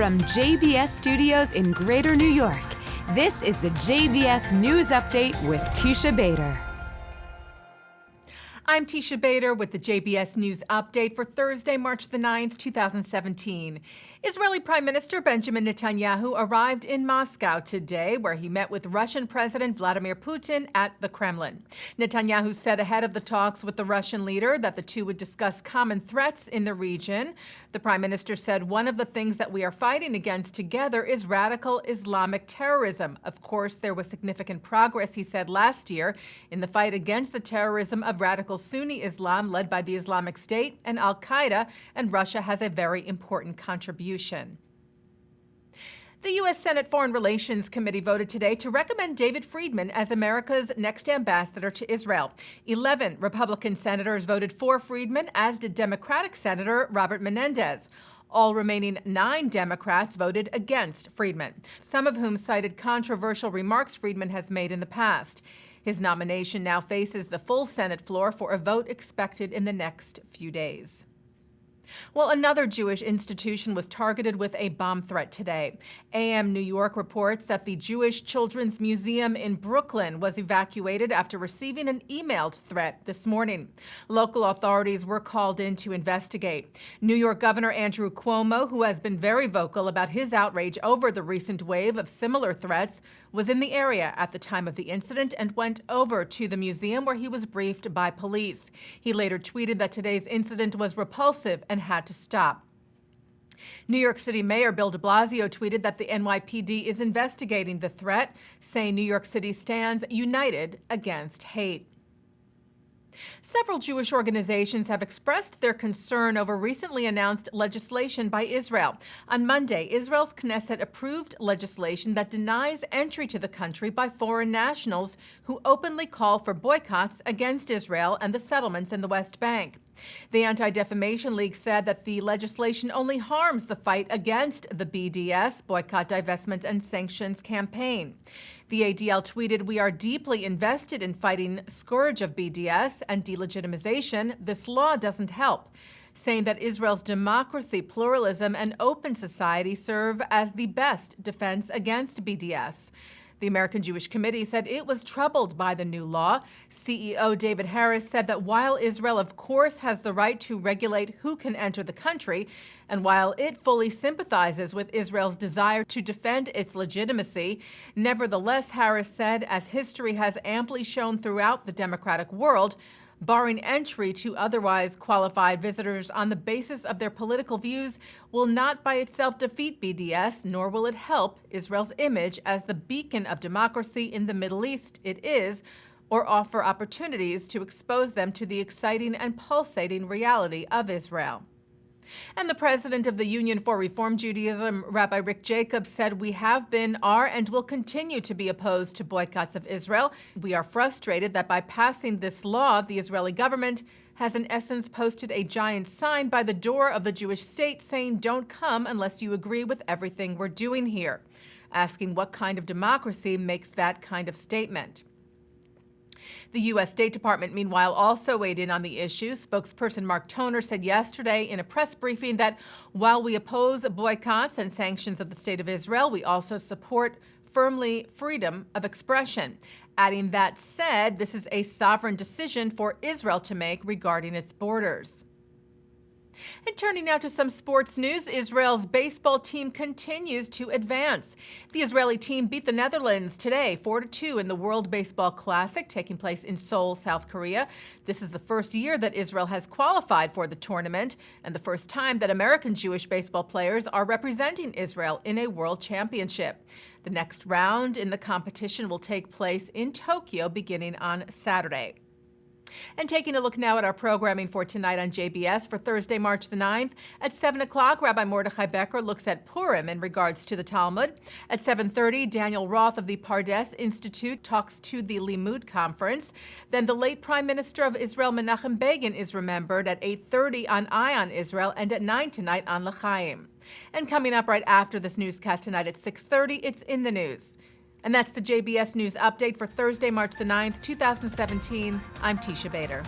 from JBS Studios in Greater New York, this is the JBS News Update with Teisha Bader. I'm Teisha Bader with the JBS News Update for Thursday, March the 9th, 2017. Israeli Prime Minister Benjamin Netanyahu arrived in Moscow today, where he met with Russian President Vladimir Putin at the Kremlin. Netanyahu said ahead of the talks with the Russian leader that the two would discuss common threats in the region. The Prime Minister said one of the things that we are fighting against together is radical Islamic terrorism. Of course, there was significant progress, he said last year, in the fight against the terrorism of radical Sunni Islam led by the Islamic State and al-Qaeda, and Russia has a very important contribution. The U.S. Senate Foreign Relations Committee voted today to recommend David Friedman as America's next ambassador to Israel. 11 Republican senators voted for Friedman, as did Democratic Senator Robert Menendez. All remaining 9 Democrats voted against Friedman, some of whom cited controversial remarks Friedman has made in the past. His nomination now faces the full Senate floor for a vote expected in the next few days. Well, another Jewish institution was targeted with a bomb threat today. AM New York reports that the Jewish Children's Museum in Brooklyn was evacuated after receiving an emailed threat this morning. Local authorities were called in to investigate. New York Governor Andrew Cuomo, who has been very vocal about his outrage over the recent wave of similar threats, was in the area at the time of the incident and went over to the museum, where he was briefed by police. He later tweeted that today's incident was repulsive and had to stop. New York City Mayor Bill de Blasio tweeted that the NYPD is investigating the threat, saying New York City stands united against hate. Several Jewish organizations have expressed their concern over recently announced legislation by Israel. On Monday, Israel's Knesset approved legislation that denies entry to the country by foreign nationals who openly call for boycotts against Israel and the settlements in the West Bank. The Anti-Defamation League said that the legislation only harms the fight against the BDS, Boycott, Divestment, and Sanctions campaign. The ADL tweeted, "We are deeply invested in fighting scourge of BDS and delegitimization. This law doesn't help," saying that Israel's democracy, pluralism, and open society serve as the best defense against BDS. The American Jewish Committee said it was troubled by the new law. CEO David Harris said that while Israel, of course, has the right to regulate who can enter the country, and while it fully sympathizes with Israel's desire to defend its legitimacy, nevertheless, Harris said, as history has amply shown throughout the democratic world, barring entry to otherwise qualified visitors on the basis of their political views will not by itself defeat BDS, nor will it help Israel's image as the beacon of democracy in the Middle East it is, or offer opportunities to expose them to the exciting and pulsating reality of Israel. And the president of the Union for Reform Judaism, Rabbi Rick Jacobs, said, "We have been, are, and will continue to be opposed to boycotts of Israel. We are frustrated that by passing this law, the Israeli government has in essence posted a giant sign by the door of the Jewish state saying, 'Don't come unless you agree with everything we're doing here,' asking what kind of democracy makes that kind of statement." The U.S. State Department, meanwhile, also weighed in on the issue. Spokesperson Mark Toner said yesterday in a press briefing that while we oppose boycotts and sanctions of the State of Israel, we also support firmly freedom of expression, adding that said, this is a sovereign decision for Israel to make regarding its borders. And turning now to some sports news, Israel's baseball team continues to advance. The Israeli team beat the Netherlands today 4-2 in the World Baseball Classic taking place in Seoul, South Korea. This is the first year that Israel has qualified for the tournament and the first time that American Jewish baseball players are representing Israel in a world championship. The next round in the competition will take place in Tokyo beginning on Saturday. And taking a look now at our programming for tonight on JBS for Thursday, March the 9th. At 7 o'clock, Rabbi Mordechai Becker looks at Purim in regards to the Talmud. At 7:30, Daniel Roth of the Pardes Institute talks to the Limud Conference. Then the late Prime Minister of Israel, Menachem Begin, is remembered at 8:30 on Eye on Israel and at 9 tonight on L'Chaim. And coming up right after this newscast tonight at 6:30, it's In the News. And that's the JBS News Update for Thursday, March the 9th, 2017. I'm Teisha Bader.